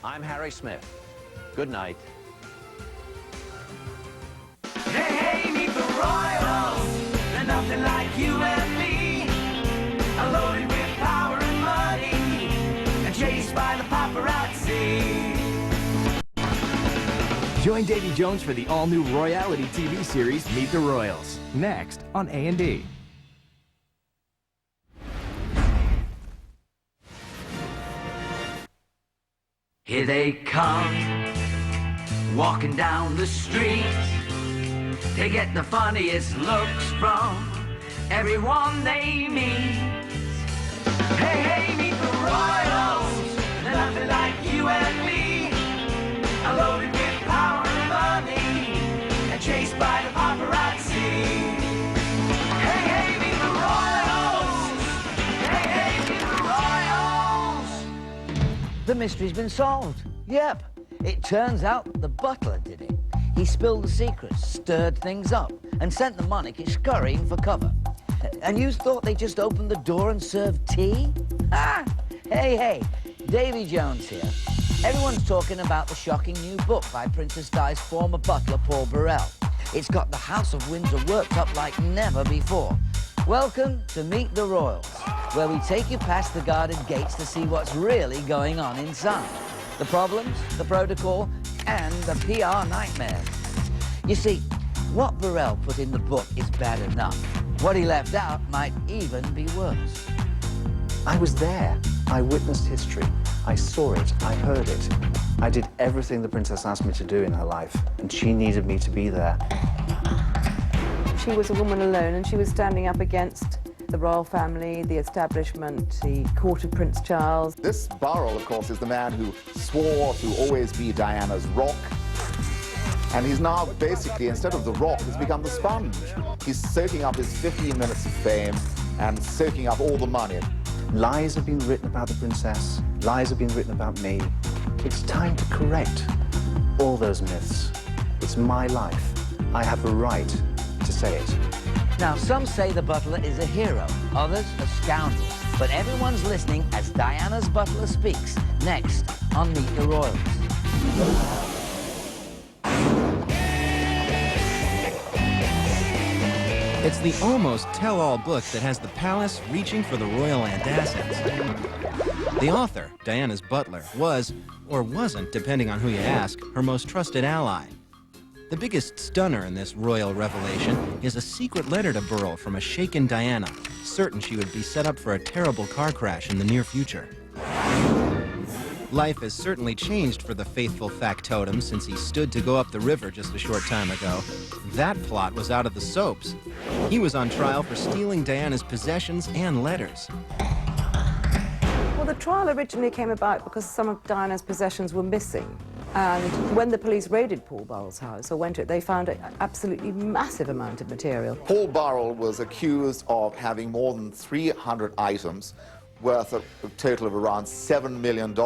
I'm Harry Smith. Good night. Hey, hey, meet the royals. They're nothing like you and me. Loaded with power and money, and chased by the paparazzi. Join Davy Jones for the all-new Royalty TV series, Meet the Royals, next on A&E. Here they come, walking down the street. They get the funniest looks from everyone they meet. Hey, hey, meet the royals. They're nothing like you and me. Loaded with power and money, and chased by the paparazzi. Hey, hey, meet the royals. Hey, hey, meet the royals. The mystery's been solved. Yep. It turns out the butler did it. He spilled the secrets, stirred things up, and sent the monarch scurrying for cover. And you thought they just opened the door and served tea? Ah! Hey, hey, Davy Jones here. Everyone's talking about the shocking new book by Princess Di's former butler, Paul Burrell. It's got the House of Windsor worked up like never before. Welcome to Meet the Royals, where we take you past the guarded gates to see what's really going on inside. The problems, the protocol, and the PR nightmares. You see, what Burrell put in the book is bad enough. What he left out might even be worse. I was there. I witnessed history. I saw it. I heard it. I did everything the princess asked me to do in her life, and she needed me to be there. She was a woman alone, and she was standing up against the royal family, the establishment, the court of Prince Charles. This Burrell, of course, is the man who swore to always be Diana's rock. And he's now basically, instead of the rock, has become the sponge. He's soaking up his 15 minutes of fame and soaking up all the money. Lies have been written about the princess. Lies have been written about me. It's time to correct all those myths. It's my life. I have a right to say it. Now, some say the butler is a hero, others a scoundrel. But everyone's listening as Diana's butler speaks, next on Meet the Royals. It's the almost tell-all book that has the palace reaching for the royal antacids. The author, Diana's butler, was, or wasn't, depending on who you ask, her most trusted ally. The biggest stunner in this royal revelation is a secret letter to Burrell from a shaken Diana, certain she would be set up for a terrible car crash in the near future. Life has certainly changed for the faithful factotum since he stood to go up the river just a short time ago. That plot was out of the soaps. He was on trial for stealing Diana's possessions and letters. Well, the trial originally came about because some of Diana's possessions were missing. And when the police raided Paul Burrell's house, or went to it, they found an absolutely massive amount of material. Paul Burrell was accused of having more than 300 items worth a total of around $7 million.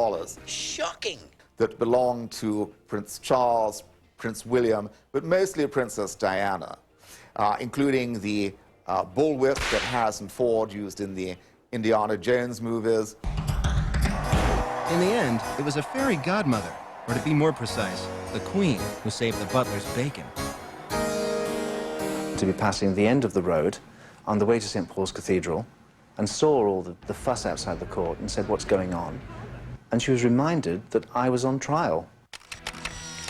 Shocking! That belonged to Prince Charles, Prince William, but mostly Princess Diana, including the bullwhip that Harrison Ford used in the Indiana Jones movies. In the end, it was a fairy godmother, or to be more precise, the Queen, who saved the butler's bacon. To be passing the end of the road on the way to St. Paul's Cathedral and saw all the fuss outside the court and said, "What's going on?" And she was reminded that I was on trial.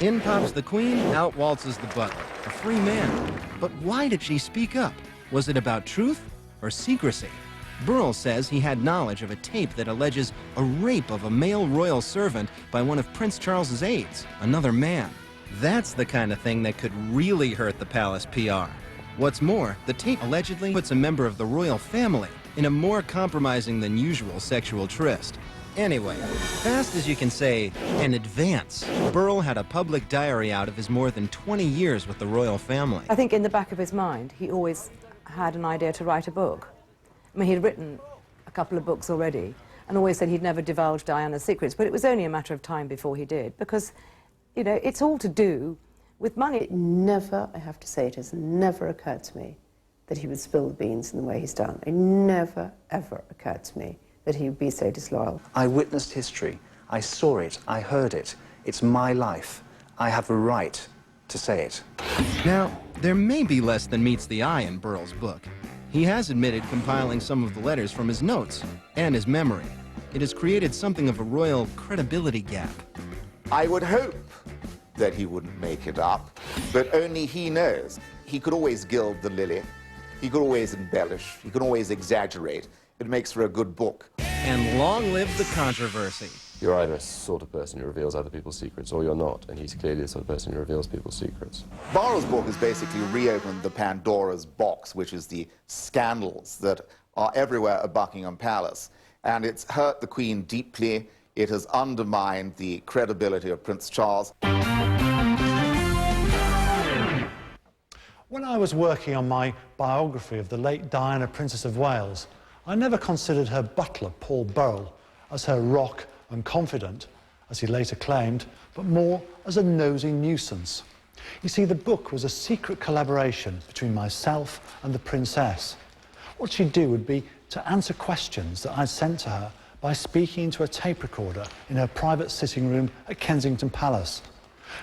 In pops the Queen, out waltzes the butler, a free man. But why did she speak up? Was it about truth or secrecy? Burrell says he had knowledge of a tape that alleges a rape of a male royal servant by one of Prince Charles's aides, another man. That's the kind of thing that could really hurt the palace PR. What's more, the tape allegedly puts a member of the royal family in a more compromising than usual sexual tryst. Anyway, fast as you can say, an advance, Burrell had a public diary out of his more than 20 years with the royal family. I think in the back of his mind, he always had an idea to write a book. I mean, he'd written a couple of books already and always said he'd never divulge Diana's secrets, but it was only a matter of time before he did, because, you know, it's all to do with money. It never, I have to say, it has never occurred to me that he would spill the beans in the way he's done. It never, ever occurred to me that he would be so disloyal. I witnessed history. I saw it, I heard it. It's my life. I have a right to say it. Now, there may be less than meets the eye in Burrell's book. He has admitted compiling some of the letters from his notes and his memory. It has created something of a royal credibility gap. I would hope that he wouldn't make it up, but only he knows. He could always gild the lily. He could always embellish. He could always exaggerate. It makes for a good book. And long live the controversy. You're either a sort of person who reveals other people's secrets or you're not, and he's clearly the sort of person who reveals people's secrets. Burrell's book has basically reopened the Pandora's box, which is the scandals that are everywhere at Buckingham Palace. And it's hurt the Queen deeply. It has undermined the credibility of Prince Charles. When I was working on my biography of the late Diana, Princess of Wales, I never considered her butler, Paul Burrell, as her rock and confidant, as he later claimed, but more as a nosy nuisance. You see, the book was a secret collaboration between myself and the princess. What she'd do would be to answer questions that I'd sent to her by speaking into a tape recorder in her private sitting room at Kensington Palace.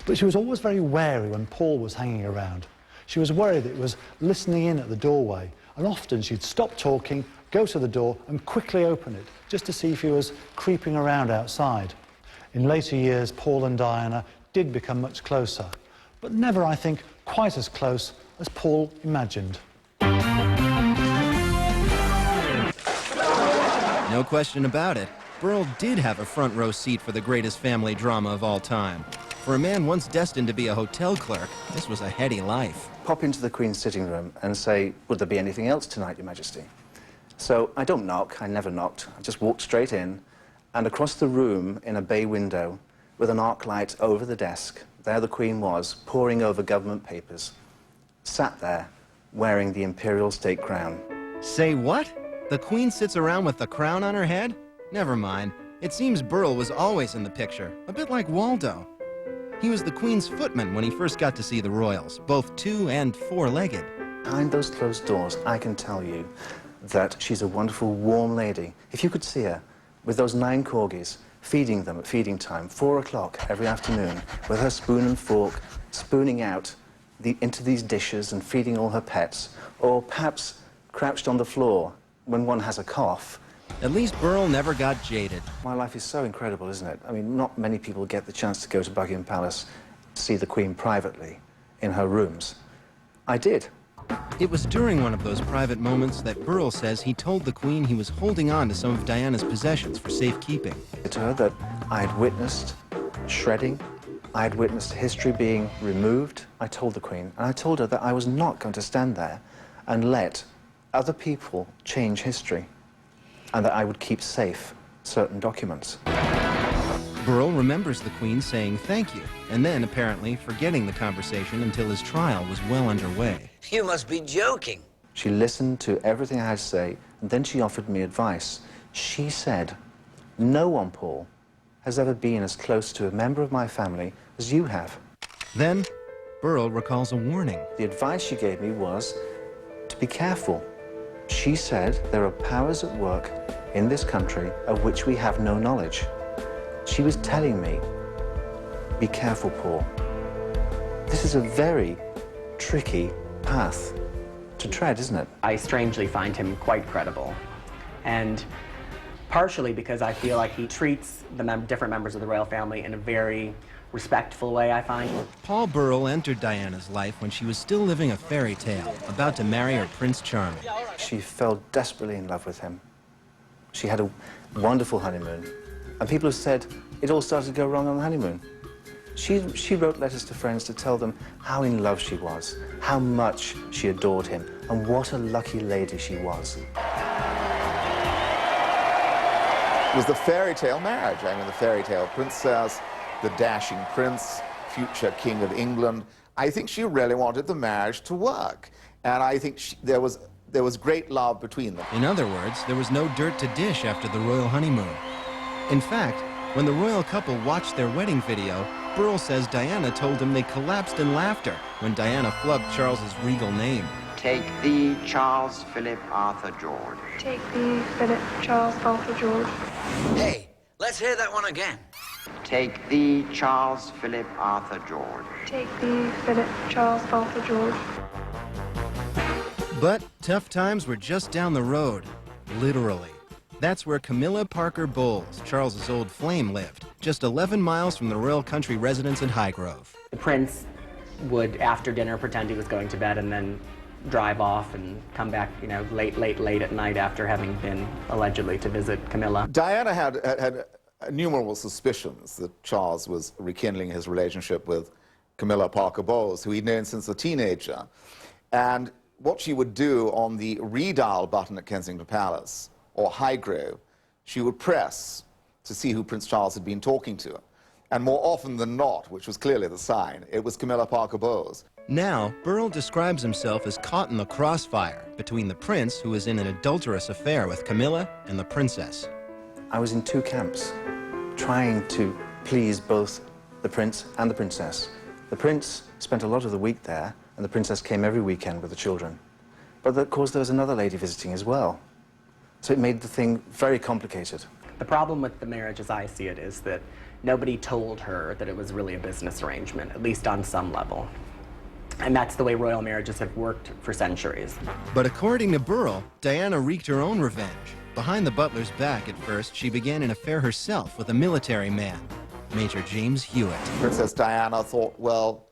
But she was always very wary when Paul was hanging around. She was worried that he was listening in at the doorway, and often she'd stop talking, go to the door and quickly open it, just to see if he was creeping around outside. In later years, Paul and Diana did become much closer, but never, I think, quite as close as Paul imagined. No question about it, Burrell did have a front row seat for the greatest family drama of all time. For a man once destined to be a hotel clerk, this was a heady life. Pop into the Queen's sitting room and say, would there be anything else tonight, Your Majesty? So I don't knock, I never knocked. I just walked straight in, and across the room in a bay window with an arc light over the desk, there the Queen was, poring over government papers, sat there wearing the imperial state crown. Say what? The Queen sits around with the crown on her head? Never mind. It seems Burrell was always in the picture, a bit like Waldo. He was the Queen's footman when he first got to see the royals, both two- and four-legged. Behind those closed doors, I can tell you that she's a wonderful, warm lady. If you could see her with those 9 corgis, feeding them at feeding time, 4 o'clock every afternoon, with her spoon and fork, spooning out into these dishes and feeding all her pets, or perhaps crouched on the floor when one has a cough. At least Burrell never got jaded. My life is so incredible, isn't it? I mean, not many people get the chance to go to Buckingham Palace to see the Queen privately in her rooms. I did. It was during one of those private moments that Burrell says he told the Queen he was holding on to some of Diana's possessions for safekeeping. To her that I had witnessed shredding, I had witnessed history being removed. I told the Queen, and I told her that I was not going to stand there and let other people change history, and that I would keep safe certain documents. Burrell remembers the Queen saying thank you, and then apparently forgetting the conversation until his trial was well underway. You must be joking. She listened to everything I had to say, and then she offered me advice. She said, no one, Paul, has ever been as close to a member of my family as you have. Then, Burrell recalls a warning. The advice she gave me was to be careful. She said there are powers at work in this country of which we have no knowledge. She was telling me, be careful, Paul. This is a very tricky path to tread, isn't it? I strangely find him quite credible, and partially because I feel like he treats the different members of the royal family in a very respectful way, I find. Paul Burrell entered Diana's life when she was still living a fairy tale, about to marry her Prince Charming. She fell desperately in love with him. She had a wonderful honeymoon, and people have said it all started to go wrong on the honeymoon. She wrote letters to friends to tell them how in love she was, how much she adored him, and what a lucky lady she was. It was the fairy tale marriage. I mean, the fairy tale princess, the dashing prince, future king of England. I think she really wanted the marriage to work. And I think there was great love between them. In other words, there was no dirt to dish after the royal honeymoon. In fact, when the royal couple watched their wedding video, Burrell says Diana told him they collapsed in laughter when Diana flubbed Charles's regal name. Take thee, Charles Philip Arthur George. Take thee, Philip Charles Arthur George. Hey, let's hear that one again. Take thee, Charles Philip Arthur George. Take thee, Philip Charles Arthur George. But tough times were just down the road, literally. That's where Camilla Parker Bowles, Charles's old flame, lived, just 11 miles from the royal country residence in Highgrove. The prince would, after dinner, pretend he was going to bed and then drive off and come back, you know, late at night after having been allegedly to visit Camilla. Diana had innumerable suspicions that Charles was rekindling his relationship with Camilla Parker Bowles, who he'd known since a teenager. And what she would do on the redial button at Kensington Palace, or Highgrove, she would press to see who Prince Charles had been talking to. And more often than not, which was clearly the sign, it was Camilla Parker Bowles. Now, Burrell describes himself as caught in the crossfire between the prince, who is in an adulterous affair with Camilla, and the princess. I was in two camps, trying to please both the prince and the princess. The prince spent a lot of the week there, and the princess came every weekend with the children. But of course, there was another lady visiting as well. So it made the thing very complicated. The problem with the marriage, as I see it, is that nobody told her that it was really a business arrangement, at least on some level. And that's the way royal marriages have worked for centuries. But according to Burrell, Diana wreaked her own revenge. Behind the butler's back at first, she began an affair herself with a military man, Major James Hewitt. Princess Diana thought, well,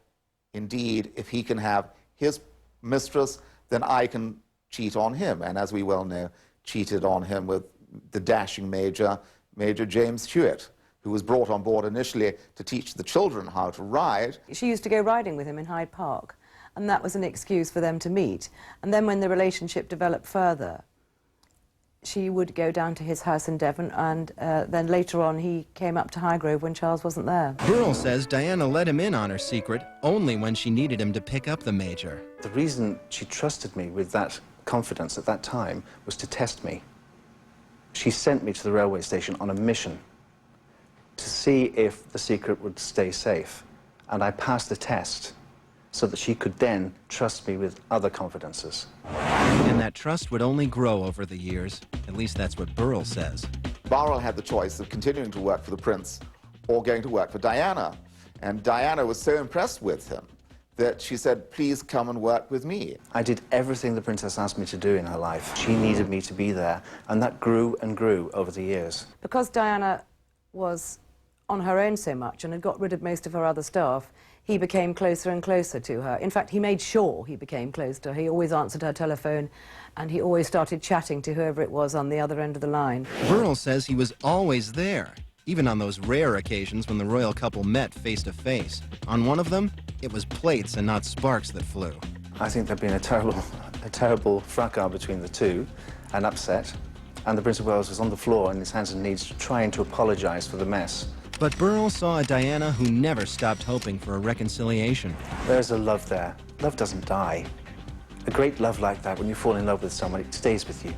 indeed, if he can have his mistress, then I can cheat on him. And as we well know, cheated on him with the dashing Major James Hewitt, who was brought on board initially to teach the children how to ride. She used to go riding with him in Hyde Park, and that was an excuse for them to meet. And then when the relationship developed further, she would go down to his house in Devon, and then later on he came up to Highgrove when Charles wasn't there. Burrell says Diana let him in on her secret only when she needed him to pick up the Major. The reason she trusted me with that confidence at that time was to test me. She sent me to the railway station on a mission to see if the secret would stay safe. And I passed the test so that she could then trust me with other confidences. And that trust would only grow over the years. At least that's what Burrell says. Burrell had the choice of continuing to work for the prince or going to work for Diana. And Diana was so impressed with him that she said, please come and work with me. I did everything the princess asked me to do in her life. She needed me to be there, and that grew and grew over the years. Because Diana was on her own so much and had got rid of most of her other staff, he became closer and closer to her. In fact, he made sure he became close to her. He always answered her telephone, and he always started chatting to whoever it was on the other end of the line. Burrell says he was always there, even on those rare occasions when the royal couple met face to face. On one of them, it was plates and not sparks that flew. I think there'd been a terrible fracas between the two, an upset, and the Prince of Wales was on the floor on his hands and knees trying to apologize for the mess. But Burrell saw a Diana who never stopped hoping for a reconciliation. There's a love there. Love doesn't die. A great love like that, when you fall in love with someone, it stays with you.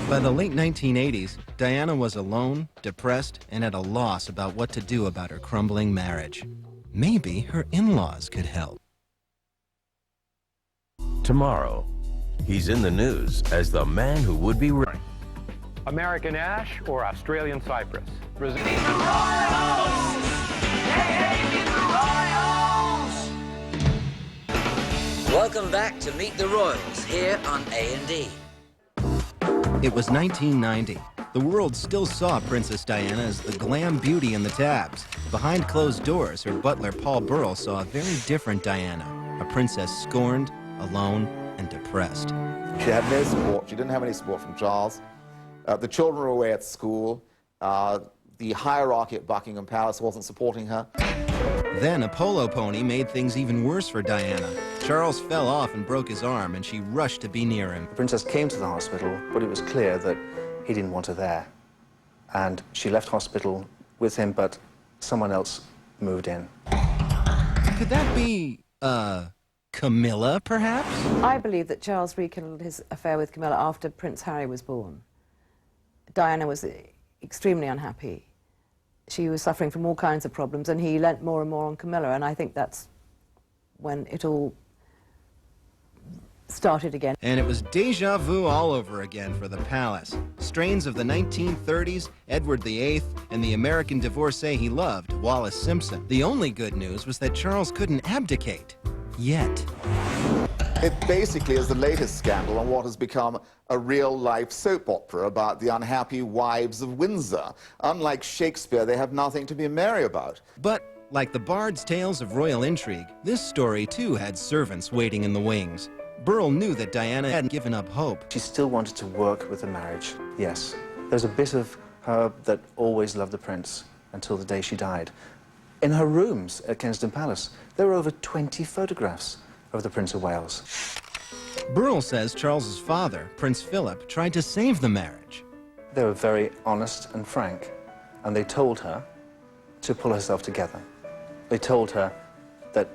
By the late 1980s, Diana was alone, depressed, and at a loss about what to do about her crumbling marriage. Maybe her in-laws could help. Tomorrow, he's in the news as the man who would be right. American ash or Australian cypress? Welcome back to Meet the Royals here on A&E. It was 1990. The world still saw Princess Diana as the glam beauty in the tabs. Behind closed doors, her butler Paul Burrell saw a very different Diana, a princess scorned, alone, and depressed. She had no support. She didn't have any support from Charles. The children were away at school. The hierarchy at Buckingham Palace wasn't supporting her. Then a polo pony made things even worse for Diana. Charles fell off and broke his arm, and she rushed to be near him. The princess came to the hospital, but it was clear that he didn't want her there. And she left hospital with him, but someone else moved in. Could that be, Camilla, perhaps? I believe that Charles rekindled his affair with Camilla after Prince Harry was born. Diana was extremely unhappy. She was suffering from all kinds of problems, and he leant more and more on Camilla, and I think that's when it all started again. And it was deja vu all over again for the palace. Strains of the 1930s, Edward VIII, and the American divorcee he loved, Wallis Simpson. The only good news was that Charles couldn't abdicate. Yet. It basically is the latest scandal on what has become a real-life soap opera about the unhappy wives of Windsor. Unlike Shakespeare, they have nothing to be merry about. But like the bard's tales of royal intrigue, this story too had servants waiting in the wings. Burl knew that Diana hadn't given up hope. She still wanted to work with the marriage, yes. There's a bit of her that always loved the prince until the day she died. In her rooms at Kensington Palace, there were over 20 photographs of the Prince of Wales. Burl says Charles's father, Prince Philip, tried to save the marriage. They were very honest and frank, and they told her to pull herself together. They told her that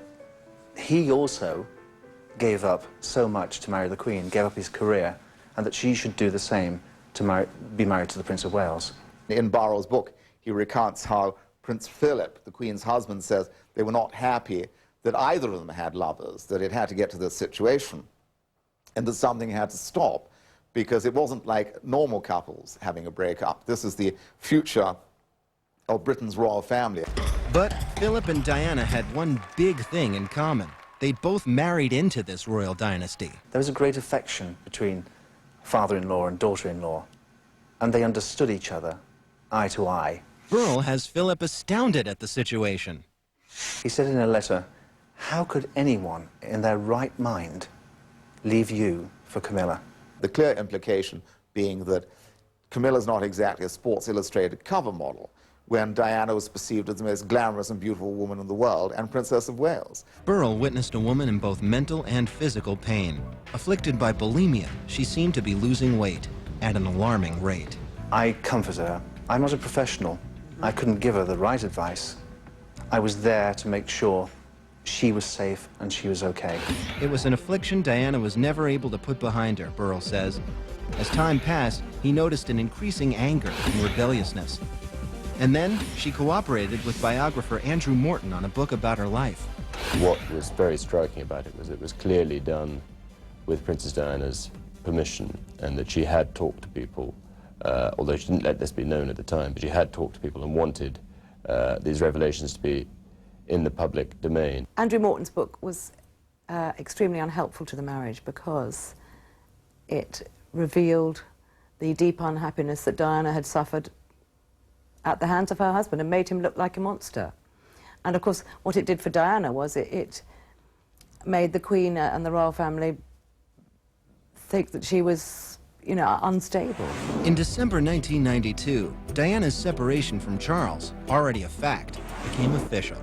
he also gave up so much to marry the Queen, gave up his career, and that she should do the same to be married to the Prince of Wales. In Barrow's book, he recounts how Prince Philip, the Queen's husband, says they were not happy that either of them had lovers, that it had to get to this situation, and that something had to stop, because it wasn't like normal couples having a breakup. This is the future of Britain's royal family. But Philip and Diana had one big thing in common. They'd both married into this royal dynasty. There was a great affection between father-in-law and daughter-in-law, and they understood each other, eye to eye. Burl has Philip astounded at the situation. He said in a letter, "How could anyone in their right mind leave you for Camilla?" The clear implication being that Camilla's not exactly a Sports Illustrated cover model, when Diana was perceived as the most glamorous and beautiful woman in the world and Princess of Wales. Burl witnessed a woman in both mental and physical pain. Afflicted by bulimia, she seemed to be losing weight at an alarming rate. I comforted her. I'm not a professional. I couldn't give her the right advice. I was there to make sure she was safe and she was okay. It was an affliction Diana was never able to put behind her, Burl says. As time passed, he noticed an increasing anger and rebelliousness. And then she cooperated with biographer Andrew Morton on a book about her life. What was very striking about it was clearly done with Princess Diana's permission, and that she had talked to people, although she didn't let this be known at the time, but she had talked to people and wanted these revelations to be in the public domain. Andrew Morton's book was extremely unhelpful to the marriage because it revealed the deep unhappiness that Diana had suffered at the hands of her husband and made him look like a monster. And of course, what it did for Diana was it made the Queen and the royal family think that she was, you know, unstable. In December 1992, Diana's separation from Charles, already a fact, became official.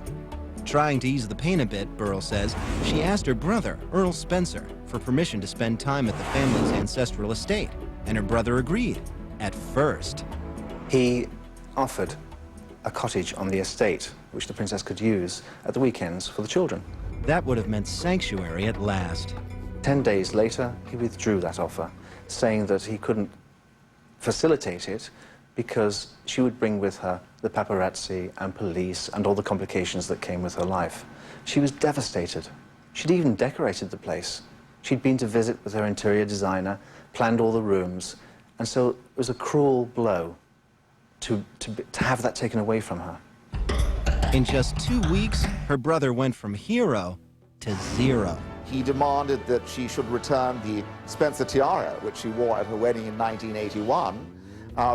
Trying to ease the pain a bit, Burl says, she asked her brother, Earl Spencer, for permission to spend time at the family's ancestral estate, and her brother agreed, at first. He offered a cottage on the estate, which the princess could use at the weekends for the children. That would have meant sanctuary at last. 10 days later, he withdrew that offer, saying that he couldn't facilitate it because she would bring with her the paparazzi and police and all the complications that came with her life. She was devastated. She'd even decorated the place. She'd been to visit with her interior designer, planned all the rooms, and so it was a cruel blow to have that taken away from her. In just 2 weeks, her brother went from hero to zero. He demanded that she should return the Spencer tiara, which she wore at her wedding in 1981,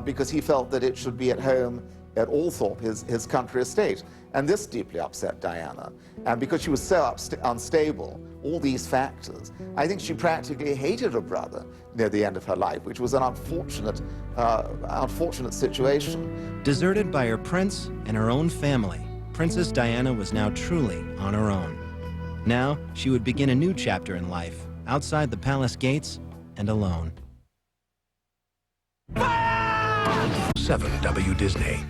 because he felt that it should be at home at Althorpe, his country estate. And this deeply upset Diana. And because she was so unstable, all these factors, I think she practically hated her brother near the end of her life, which was an unfortunate situation. Deserted by her prince and her own family, Princess Diana was now truly on her own. Now, she would begin a new chapter in life, outside the palace gates and alone. 7 Disney.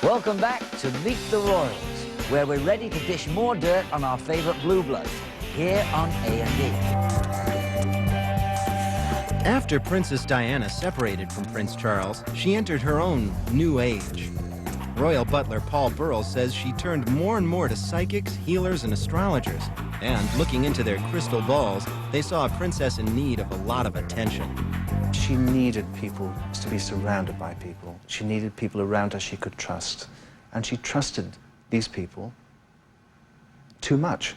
Welcome back to Meet the Royals, where we're ready to dish more dirt on our favourite blue bloods, here on A&E. After Princess Diana separated from Prince Charles, she entered her own new age. Royal butler Paul Burrell says she turned more and more to psychics, healers, and astrologers. And looking into their crystal balls, they saw a princess in need of a lot of attention. She needed people to be surrounded by people. She needed people around her she could trust. And she trusted these people too much.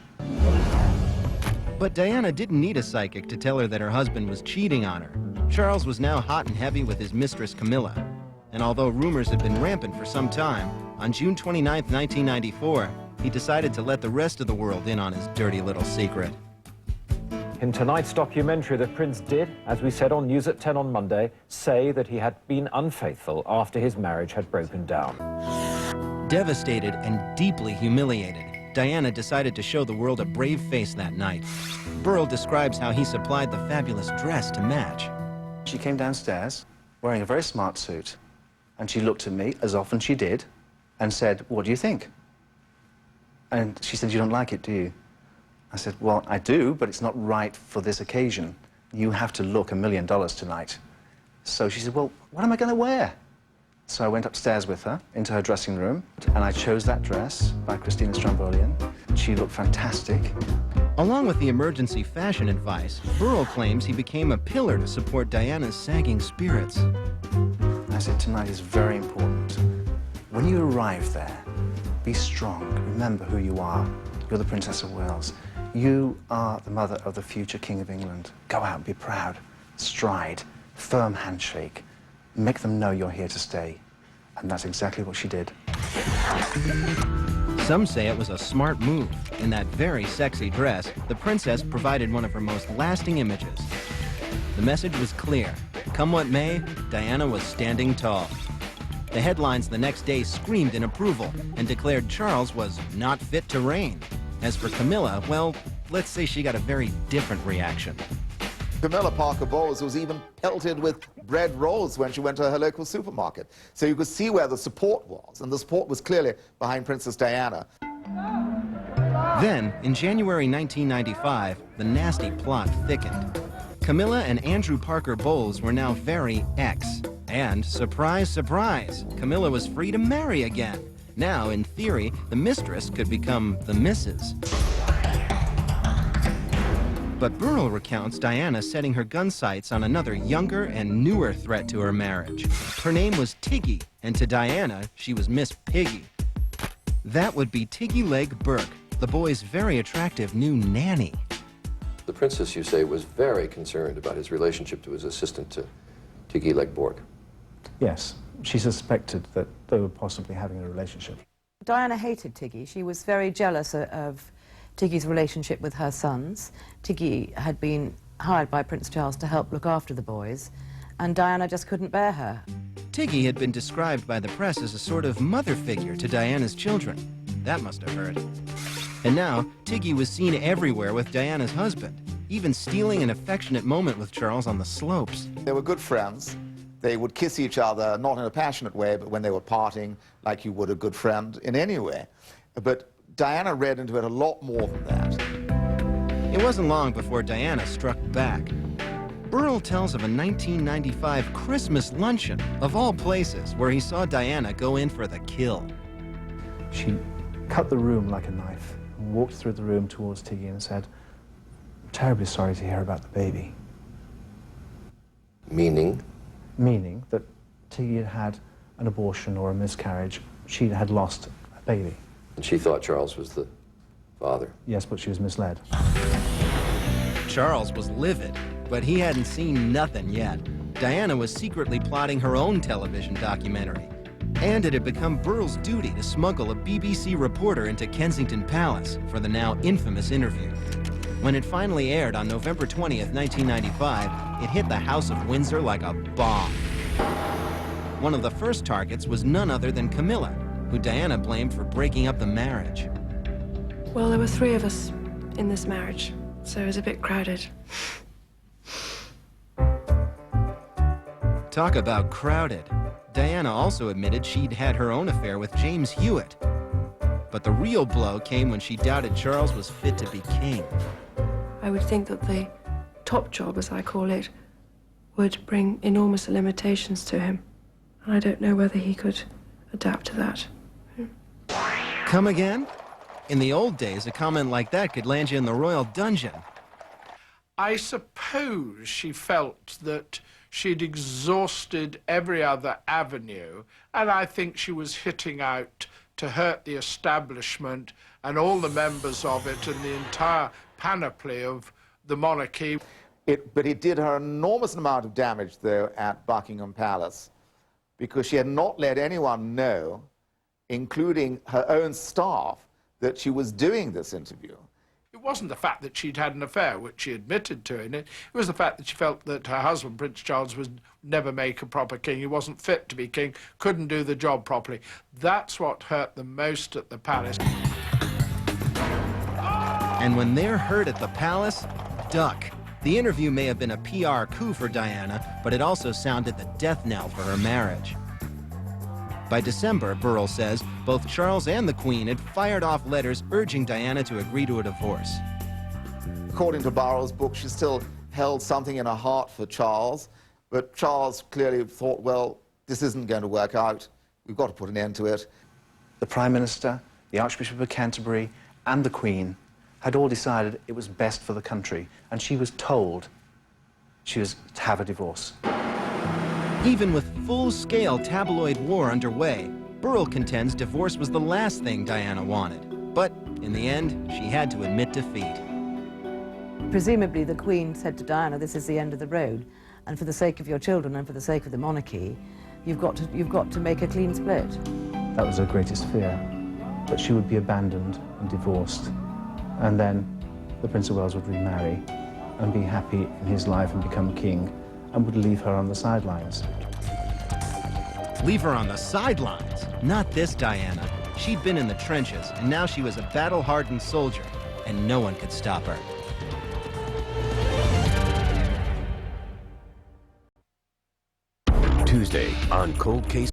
But Diana didn't need a psychic to tell her that her husband was cheating on her. Charles was now hot and heavy with his mistress Camilla. And although rumors had been rampant for some time, on June 29, 1994, he decided to let the rest of the world in on his dirty little secret. In tonight's documentary, the Prince did, as we said on News at 10 on Monday, say that he had been unfaithful after his marriage had broken down. Devastated and deeply humiliated, Diana decided to show the world a brave face that night. Burrell describes how he supplied the fabulous dress to match. She came downstairs wearing a very smart suit, and she looked at me, as often she did, and said, "What do you think?" And she said, "You don't like it, do you?" I said, "Well, I do, but it's not right for this occasion. You have to look $1 million tonight." So she said, "Well, what am I going to wear?" So I went upstairs with her into her dressing room, and I chose that dress by Christina Strombolian. She looked fantastic. Along with the emergency fashion advice, Burrell claims he became a pillar to support Diana's sagging spirits. I said, tonight is very important. When you arrive there, be strong. Remember who you are. You're the Princess of Wales. You are the mother of the future King of England. Go out, be proud. Stride, firm handshake. Make them know you're here to stay. And that's exactly what she did. Some say it was a smart move. In that very sexy dress, the princess provided one of her most lasting images. The message was clear. Come what may, Diana was standing tall. The headlines the next day screamed in approval and declared Charles was not fit to reign. As for Camilla, well, let's say she got a very different reaction. Camilla Parker Bowles was even pelted with bread rolls when she went to her local supermarket. So you could see where the support was, and the support was clearly behind Princess Diana. Then, in January 1995, the nasty plot thickened. Camilla and Andrew Parker Bowles were now very ex. And, surprise, surprise, Camilla was free to marry again. Now, in theory, the mistress could become the missus. But Burrell recounts Diana setting her gun sights on another younger and newer threat to her marriage. Her name was Tiggy, and to Diana, she was Miss Piggy. That would be Tiggy Leg Burke, the boy's very attractive new nanny. The princess, you say, was very concerned about his relationship to his assistant, to Tiggy Leg Burke. Yes, she suspected that they were possibly having a relationship. Diana hated Tiggy. She was very jealous of Tiggy's relationship with her sons. Tiggy had been hired by Prince Charles to help look after the boys, and Diana just couldn't bear her. Tiggy had been described by the press as a sort of mother figure to Diana's children. That must have hurt. And now, Tiggy was seen everywhere with Diana's husband, even stealing an affectionate moment with Charles on the slopes. They were good friends. They would kiss each other, not in a passionate way, but when they were parting, like you would a good friend in any way. But Diana read into it a lot more than that. It wasn't long before Diana struck back. Burrell tells of a 1995 Christmas luncheon, of all places, where he saw Diana go in for the kill. She cut the room like a knife and walked through the room towards Tiggy and said, "I'm terribly sorry to hear about the baby." Meaning? Meaning that Tiggy had had an abortion or a miscarriage. She had lost a baby. And she thought Charles was the father. Yes, but she was misled. Charles was livid, but he hadn't seen nothing yet. Diana was secretly plotting her own television documentary. And it had become Burrell's duty to smuggle a BBC reporter into Kensington Palace for the now infamous interview. When it finally aired on November 20th, 1995, it hit the House of Windsor like a bomb. One of the first targets was none other than Camilla, who Diana blamed for breaking up the marriage. Well, there were 3 of us in this marriage, so it was a bit crowded. Talk about crowded. Diana also admitted she'd had her own affair with James Hewitt. But the real blow came when she doubted Charles was fit to be king. I would think that the top job, as I call it, would bring enormous limitations to him. And I don't know whether he could adapt to that. Come again? In the old days, a comment like that could land you in the royal dungeon. I suppose she felt that she'd exhausted every other avenue, and I think she was hitting out to hurt the establishment and all the members of it and the entire panoply of the monarchy. But it did her an enormous amount of damage, though, at Buckingham Palace, because she had not let anyone know, including her own staff, that she was doing this interview. It wasn't the fact that she'd had an affair, which she admitted to in it. It was the fact that she felt that her husband, Prince Charles, would never make a proper king. He wasn't fit to be king, couldn't do the job properly. That's what hurt them most at the palace. And when they're hurt at the palace, duck. The interview may have been a PR coup for Diana, but it also sounded the death knell for her marriage. By December, Burrell says, both Charles and the Queen had fired off letters urging Diana to agree to a divorce. According to Burrell's book, she still held something in her heart for Charles, but Charles clearly thought, well, this isn't going to work out. We've got to put an end to it. The Prime Minister, the Archbishop of Canterbury, and the Queen had all decided it was best for the country, and she was told she was to have a divorce. Even with full-scale tabloid war underway, Burrell contends divorce was the last thing Diana wanted. But in the end, she had to admit defeat. Presumably the Queen said to Diana, this is the end of the road, and for the sake of your children and for the sake of the monarchy, you've got to make a clean split. That was her greatest fear, that she would be abandoned and divorced, and then the Prince of Wales would remarry and be happy in his life and become king, and would leave her on the sidelines. Leave her on the sidelines? Not this Diana. She'd been in the trenches, and now she was a battle-hardened soldier, and no one could stop her. Tuesday on Cold Case.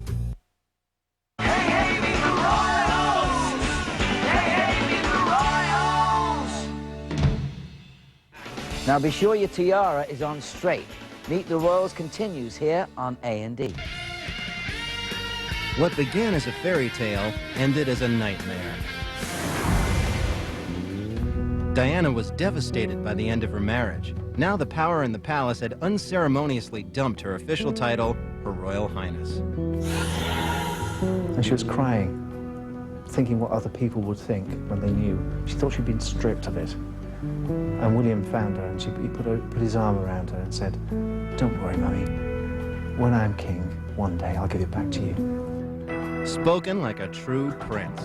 Now be sure your tiara is on straight. Meet the Royals continues here on A&E. What began as a fairy tale ended as a nightmare. Diana was devastated by the end of her marriage. Now the power in the palace had unceremoniously dumped her official title, Her Royal Highness. And she was crying, thinking what other people would think when they knew. She thought she'd been stripped of it. And William found her, and he put his arm around her and said, "Don't worry, Mummy. When I'm king, one day I'll give it back to you." Spoken like a true prince.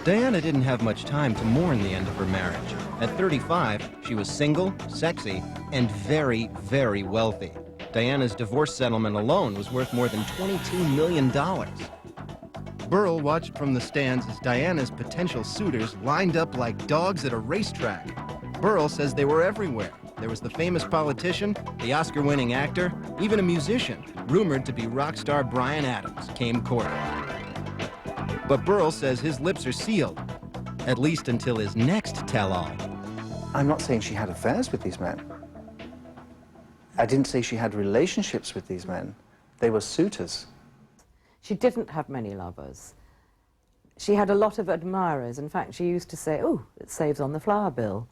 Diana didn't have much time to mourn the end of her marriage. At 35, she was single, sexy, and very, very wealthy. Diana's divorce settlement alone was worth more than $22 million. Burrell watched from the stands as Diana's potential suitors lined up like dogs at a racetrack. Burrell says they were everywhere. There was the famous politician, the Oscar-winning actor, even a musician, rumored to be rock star Bryan Adams, came courting. But Burrell says his lips are sealed, at least until his next tell-all. I'm not saying she had affairs with these men. I didn't say she had relationships with these men. They were suitors. She didn't have many lovers. She had a lot of admirers. In fact, she used to say, "Oh, it saves on the flower bill."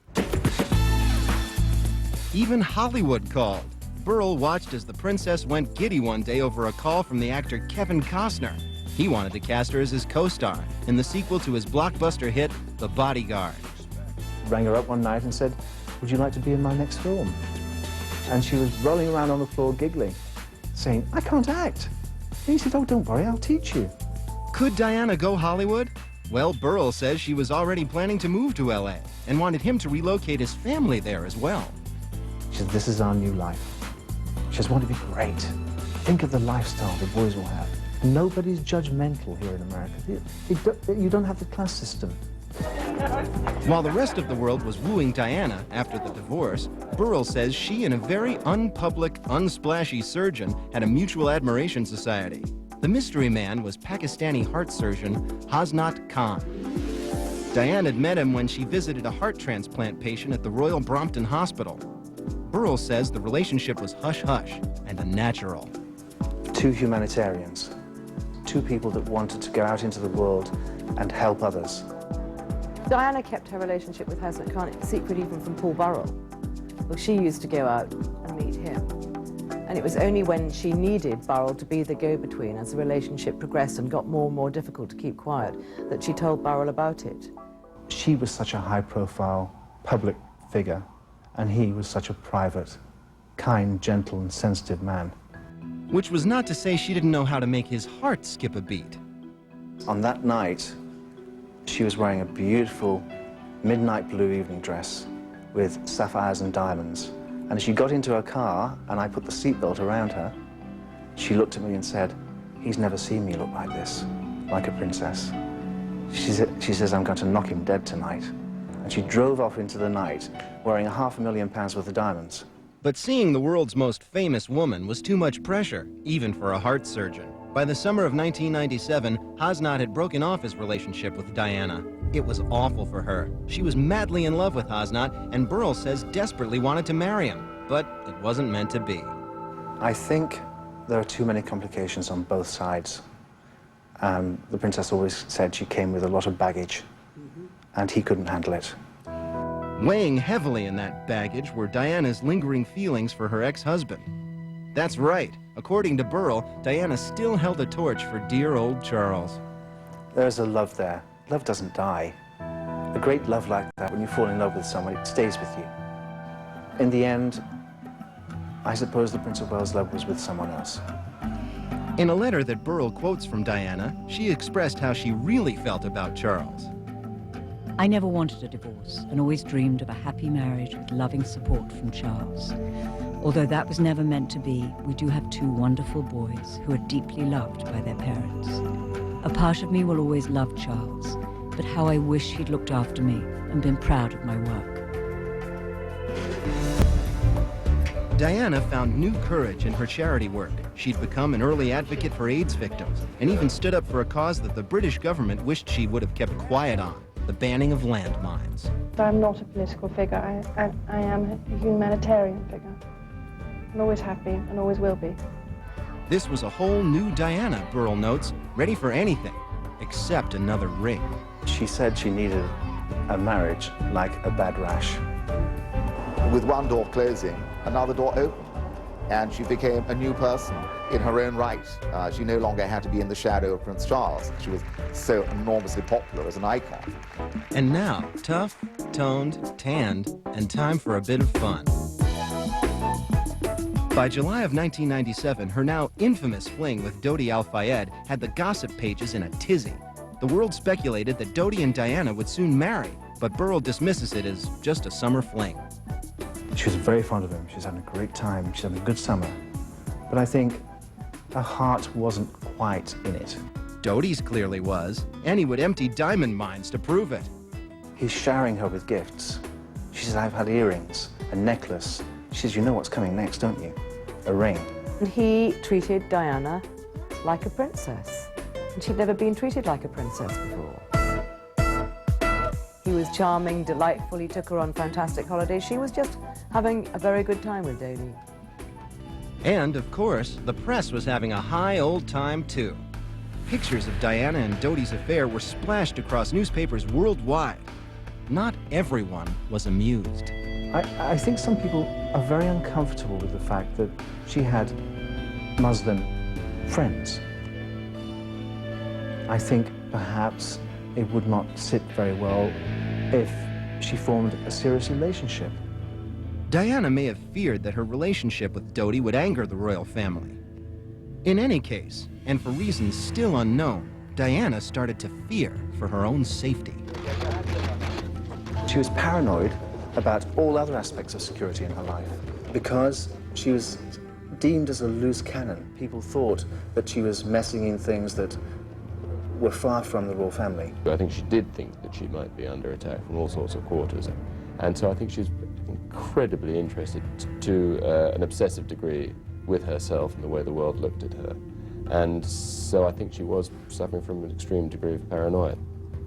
Even Hollywood called. Burrell watched as the princess went giddy one day over a call from the actor Kevin Costner. He wanted to cast her as his co-star in the sequel to his blockbuster hit, The Bodyguard. Rang her up one night and said, "Would you like to be in my next film?" And she was rolling around on the floor giggling, saying, "I can't act." And he said, "Oh, don't worry, I'll teach you." Could Diana go Hollywood? Well, Burrell says she was already planning to move to LA and wanted him to relocate his family there as well. She said, "This is our new life." She says, "Won't it be great? Think of the lifestyle the boys will have. Nobody's judgmental here in America. You don't have the class system." While the rest of the world was wooing Diana after the divorce, Burrell says she and a very unpublic, unsplashy surgeon had a mutual admiration society. The mystery man was Pakistani heart surgeon Hasnat Khan. Diana had met him when she visited a heart transplant patient at the Royal Brompton Hospital. Burrell says the relationship was hush-hush and a natural. Two humanitarians, two people that wanted to go out into the world and help others. Diana kept her relationship with Hazlitt secret even from Paul Burrell. Well, she used to go out and meet him. And it was only when she needed Burrell to be the go-between as the relationship progressed and got more and more difficult to keep quiet that she told Burrell about it. She was such a high-profile public figure, and he was such a private, kind, gentle, and sensitive man. Which was not to say she didn't know how to make his heart skip a beat. On that night, she was wearing a beautiful midnight blue evening dress with sapphires and diamonds. And as she got into her car and I put the seatbelt around her, she looked at me and said, "He's never seen me look like this, like a princess." She says, "I'm going to knock him dead tonight." And she drove off into the night wearing £500,000 worth of diamonds. But seeing the world's most famous woman was too much pressure, even for a heart surgeon. By the summer of 1997, Hasnat had broken off his relationship with Diana. It was awful for her. She was madly in love with Hasnat, and Burrell says desperately wanted to marry him. But it wasn't meant to be. I think there are too many complications on both sides. The princess always said she came with a lot of baggage, and he couldn't handle it. Weighing heavily in that baggage were Diana's lingering feelings for her ex-husband. That's right. According to Burrell, Diana still held a torch for dear old Charles. There's a love there. Love doesn't die. A great love like that, when you fall in love with someone, it stays with you. In the end, I suppose the Prince of Wales' love was with someone else. In a letter that Burrell quotes from Diana, she expressed how she really felt about Charles. I never wanted a divorce and always dreamed of a happy marriage with loving support from Charles. Although that was never meant to be, we do have two wonderful boys who are deeply loved by their parents. A part of me will always love Charles, but how I wish he'd looked after me and been proud of my work. Diana found new courage in her charity work. She'd become an early advocate for AIDS victims and even stood up for a cause that the British government wished she would have kept quiet on, the banning of landmines. I'm not a political figure. I am a humanitarian figure. And always have been and always will be. This was a whole new Diana, Burrell notes, ready for anything except another ring. She said she needed a marriage like a bad rash. With one door closing, another door opened, and she became a new person in her own right. She no longer had to be in the shadow of Prince Charles. She was so enormously popular as an icon. And now, tough, toned, tanned, and time for a bit of fun. By July of 1997, her now infamous fling with Dodi Al-Fayed had the gossip pages in a tizzy. The world speculated that Dodi and Diana would soon marry, but Burrell dismisses it as just a summer fling. She was very fond of him. She was having a great time. She was having a good summer. But I think her heart wasn't quite in it. Dodi's clearly was, and he would empty diamond mines to prove it. He's showering her with gifts. She says, "I've had earrings, a necklace." She says, "You know what's coming next, don't you? A ring." And he treated Diana like a princess. And she'd never been treated like a princess before. He was charming, delightful. He took her on fantastic holidays. She was just having a very good time with Dodi. And, of course, the press was having a high old time, too. Pictures of Diana and Dodi's affair were splashed across newspapers worldwide. Not everyone was amused. I think some people are very uncomfortable with the fact that she had Muslim friends. I think perhaps it would not sit very well if she formed a serious relationship. Diana may have feared that her relationship with Dodi would anger the royal family. In any case, and for reasons still unknown, Diana started to fear for her own safety. She was paranoid about all other aspects of security in her life because she was deemed as a loose cannon. People thought that she was messing in things that were far from the royal family. I think she did think that she might be under attack from all sorts of quarters. And so I think she's incredibly interested to an obsessive degree with herself and the way the world looked at her. And so I think she was suffering from an extreme degree of paranoia.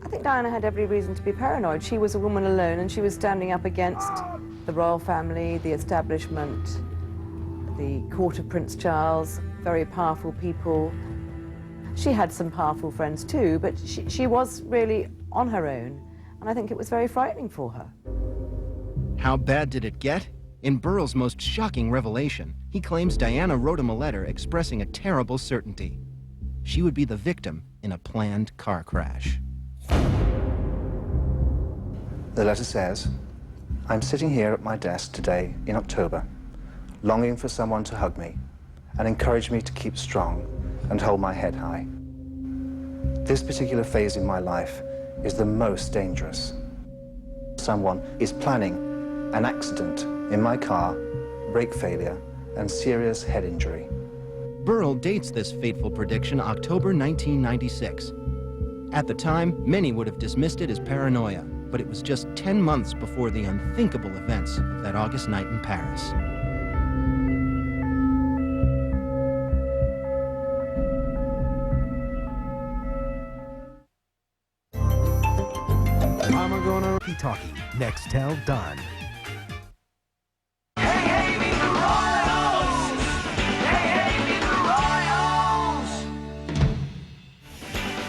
I think Diana had every reason to be paranoid. She was a woman alone and she was standing up against the royal family, the establishment, the court of Prince Charles, very powerful people. She had some powerful friends too, but she was really on her own, and I think it was very frightening for her. How bad did it get? In Burrell's most shocking revelation, he claims Diana wrote him a letter expressing a terrible certainty. She would be the victim in a planned car crash. The letter says, "I'm sitting here at my desk today in October, longing for someone to hug me and encourage me to keep strong and hold my head high. This particular phase in my life is the most dangerous. Someone is planning an accident in my car, brake failure, and serious head injury." Burrell dates this fateful prediction October 1996. At the time, many would have dismissed it as paranoia, but it was just 10 months before the unthinkable events of that August night in Paris. Mama gonna be talking. Next, tell Don.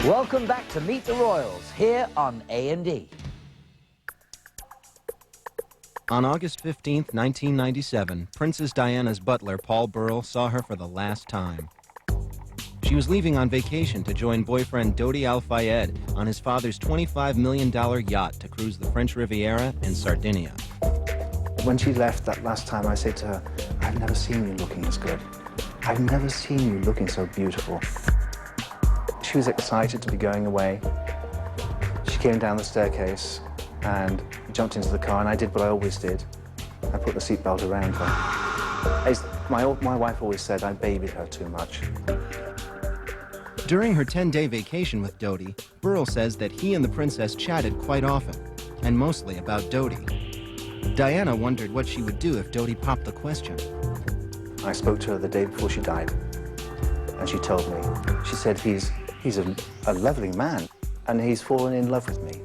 Welcome back to Meet the Royals, here on A&E. On August 15th, 1997, Princess Diana's butler, Paul Burrell, saw her for the last time. She was leaving on vacation to join boyfriend Dodi Al-Fayed on his father's $25 million yacht to cruise the French Riviera and Sardinia. When she left that last time, I said to her, "I've never seen you looking as good. I've never seen you looking so beautiful." She was excited to be going away. She came down the staircase and jumped into the car, and I did what I always did. I put the seatbelt around her. My wife always said I babied her too much. During her 10-day vacation with Dodi, Burrell says that he and the princess chatted quite often, and mostly about Dodi. Diana wondered what she would do if Dodi popped the question. I spoke to her the day before she died, and she told me. She said, he's a lovely man, and he's fallen in love with me.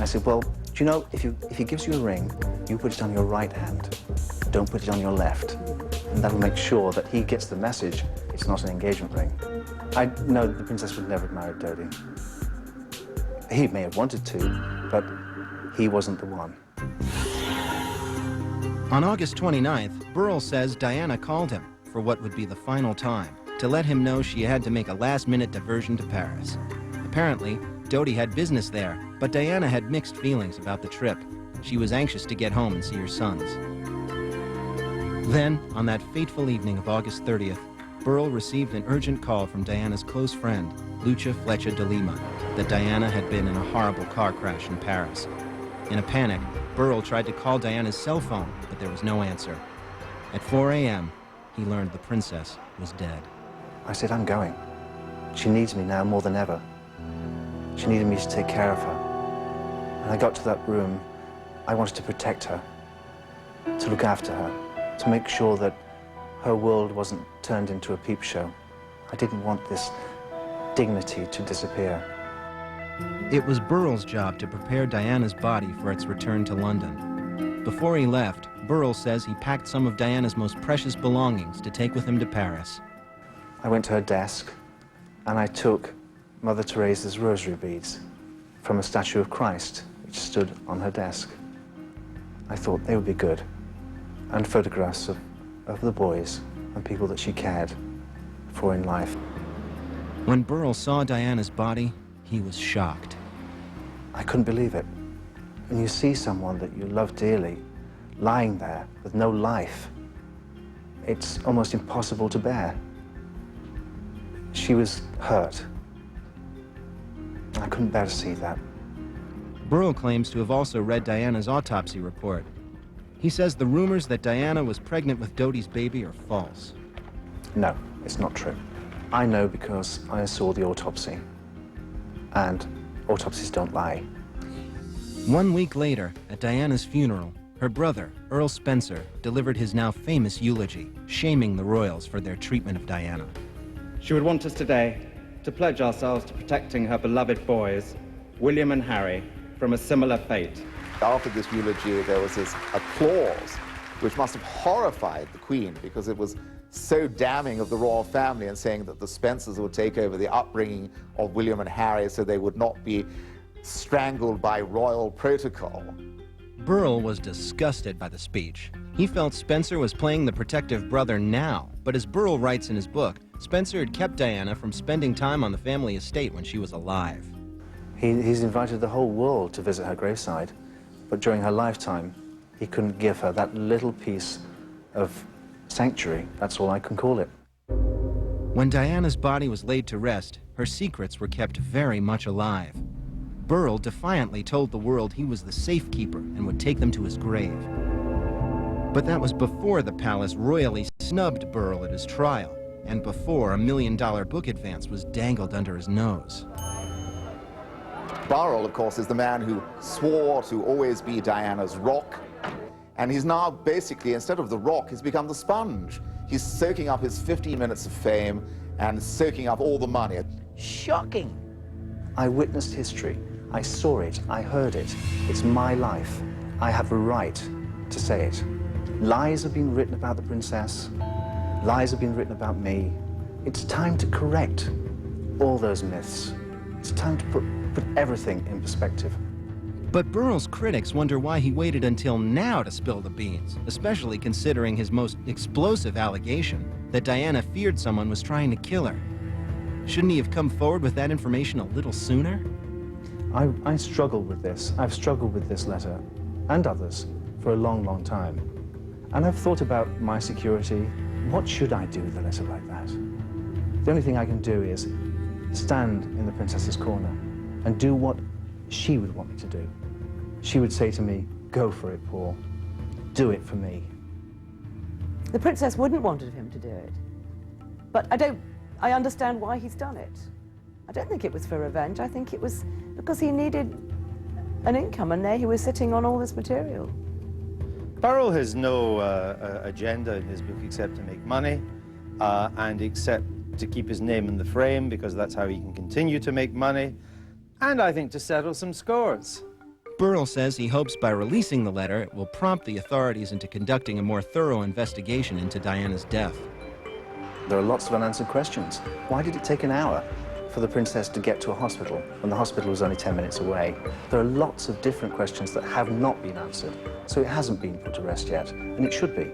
I said, well, do you know, if he gives you a ring, you put it on your right hand. Don't put it on your left. And that'll make sure that he gets the message it's not an engagement ring. I know the princess would never have married Dodi. He may have wanted to, but he wasn't the one. On August 29th, Burrell says Diana called him for what would be the final time, to let him know she had to make a last-minute diversion to Paris. Apparently, Dodi had business there, but Diana had mixed feelings about the trip. She was anxious to get home and see her sons. Then, on that fateful evening of August 30th, Burrell received an urgent call from Diana's close friend, Lucia Flecha de Lima, that Diana had been in a horrible car crash in Paris. In a panic, Burrell tried to call Diana's cell phone, but there was no answer. At 4 a.m., he learned the princess was dead. I said, I'm going. She needs me now more than ever. She needed me to take care of her. When I got to that room, I wanted to protect her, to look after her, to make sure that her world wasn't turned into a peep show. I didn't want this dignity to disappear. It was Burrell's job to prepare Diana's body for its return to London. Before he left, Burrell says he packed some of Diana's most precious belongings to take with him to Paris. I went to her desk and I took Mother Teresa's rosary beads from a statue of Christ which stood on her desk. I thought they would be good, and photographs of the boys and people that she cared for in life. When Burrell saw Diana's body, he was shocked. I couldn't believe it. When you see someone that you love dearly lying there with no life, it's almost impossible to bear. She was hurt. I couldn't bear to see that. Burrell claims to have also read Diana's autopsy report. He says the rumors that Diana was pregnant with Dodi's baby are false. No, it's not true. I know because I saw the autopsy, and autopsies don't lie. 1 week later, at Diana's funeral, her brother, Earl Spencer, delivered his now famous eulogy, shaming the royals for their treatment of Diana. She would want us today to pledge ourselves to protecting her beloved boys, William and Harry, from a similar fate. After this eulogy, there was this applause, which must have horrified the Queen, because it was so damning of the royal family and saying that the Spencers would take over the upbringing of William and Harry so they would not be strangled by royal protocol. Burrell was disgusted by the speech. He felt Spencer was playing the protective brother now, but as Burrell writes in his book, Spencer had kept Diana from spending time on the family estate when she was alive. He's invited the whole world to visit her graveside, but during her lifetime, he couldn't give her that little piece of sanctuary. That's all I can call it. When Diana's body was laid to rest, her secrets were kept very much alive. Burrell defiantly told the world he was the safekeeper and would take them to his grave. But that was before the palace royally snubbed Burrell at his trial, and before a $1 million book advance was dangled under his nose. Burrell, of course, is the man who swore to always be Diana's rock, and he's now basically, instead of the rock, he's become the sponge. He's soaking up his 15 minutes of fame and soaking up all the money. Shocking. I witnessed history. I saw it. I heard it. It's my life. I have a right to say it. Lies have been written about the princess. Lies have been written about me. It's time to correct all those myths. It's time to put everything in perspective. But Burrell's critics wonder why he waited until now to spill the beans, especially considering his most explosive allegation that Diana feared someone was trying to kill her. Shouldn't he have come forward with that information a little sooner? I struggle with this. I've struggled with this letter, and others, for a long, long time. And I've thought about my security. What should I do with a letter like that? The only thing I can do is stand in the princess's corner and do what she would want me to do. She would say to me, "Go for it, Paul. Do it for me." The princess wouldn't want him to do it. But I understand why he's done it. I don't think it was for revenge. I think it was because he needed an income, and there he was sitting on all this material. Burrell has no agenda in his book except to make money and except to keep his name in the frame, because that's how he can continue to make money, and I think to settle some scores. Burrell says he hopes by releasing the letter it will prompt the authorities into conducting a more thorough investigation into Diana's death. There are lots of unanswered questions. Why did it take an hour for the princess to get to a hospital when the hospital was only 10 minutes away? There are lots of different questions that have not been answered, so it hasn't been put to rest yet, and it should be.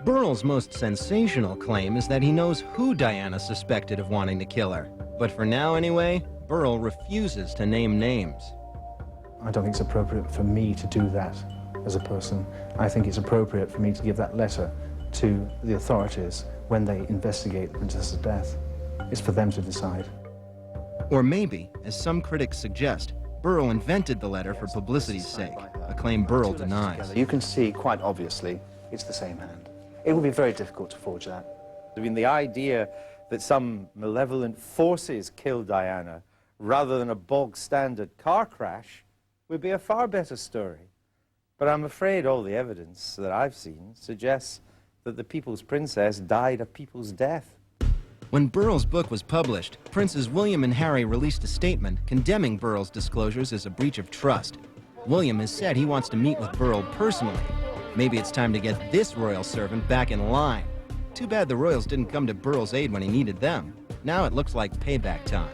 Burrell's most sensational claim is that he knows who Diana suspected of wanting to kill her. But for now anyway, Burrell refuses to name names. I don't think it's appropriate for me to do that as a person. I think it's appropriate for me to give that letter to the authorities when they investigate the princess's death. It's for them to decide. Or maybe, as some critics suggest, Burrell invented the letter for publicity's sake, a claim Burrell denies. You can see quite obviously it's the same hand. It will be very difficult to forge that. I mean, the idea that some malevolent forces killed Diana rather than a bog-standard car crash would be a far better story. But I'm afraid all the evidence that I've seen suggests that the People's Princess died a people's death. When Burrell's book was published, Princes William and Harry released a statement condemning Burrell's disclosures as a breach of trust. William has said he wants to meet with Burrell personally. Maybe it's time to get this royal servant back in line. Too bad the royals didn't come to Burrell's aid when he needed them. Now it looks like payback time.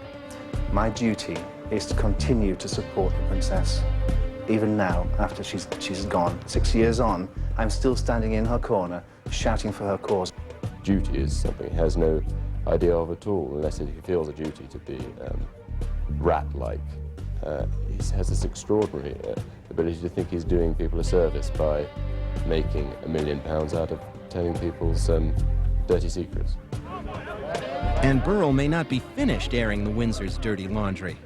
My duty is to continue to support the princess. Even now, after she's gone, 6 years on, I'm still standing in her corner, shouting for her cause. Duty is something he has no idea of at all, unless he feels a duty to be rat-like. He has this extraordinary ability to think he's doing people a service by making £1 million out of telling people's dirty secrets. And Burrell may not be finished airing the Windsor's dirty laundry.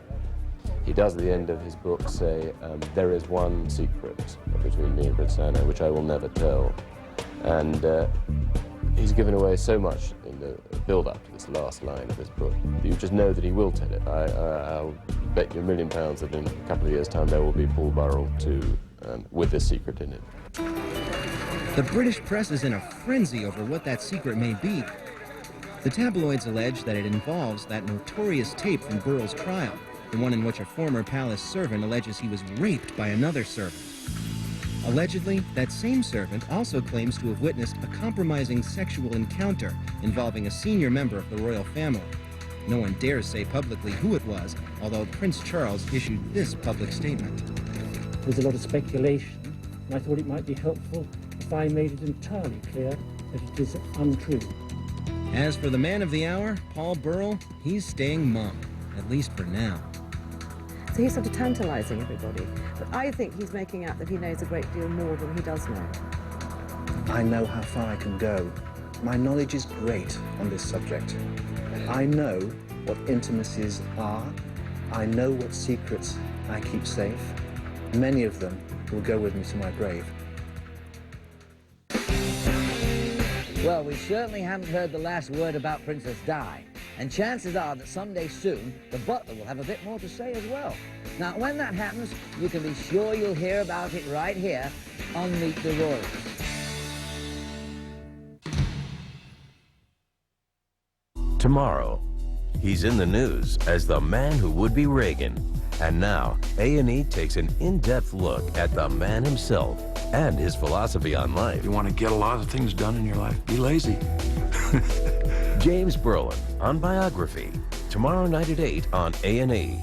He does at the end of his book say, there is one secret between me and Princess Diana which I will never tell. And he's given away so much in the build-up to this last line of his book. You just know that he will tell it. I'll bet you £1 million that in a couple of years' time there will be Paul Burrell with this secret in it. The British press is in a frenzy over what that secret may be. The tabloids allege that it involves that notorious tape from Burrell's trial, the one in which a former palace servant alleges he was raped by another servant. Allegedly, that same servant also claims to have witnessed a compromising sexual encounter involving a senior member of the royal family. No one dares say publicly who it was, although Prince Charles issued this public statement. There's a lot of speculation, and I thought it might be helpful if I made it entirely clear that it is untrue. As for the man of the hour, Paul Burrell, he's staying mum, at least for now. So he's sort of tantalising everybody. But I think he's making out that he knows a great deal more than he does know. I know how far I can go. My knowledge is great on this subject. I know what intimacies are. I know what secrets I keep safe. Many of them will go with me to my grave. Well, we certainly haven't heard the last word about Princess Di, and chances are that someday soon the butler will have a bit more to say as well. Now, when that happens, you can be sure you'll hear about it right here on Meet the Royals. Tomorrow, he's in the news as the man who would be Reagan. And now, A&E takes an in-depth look at the man himself and his philosophy on life. You want to get a lot of things done in your life, be lazy. James Brolin on Biography, tomorrow night at 8 on A&E.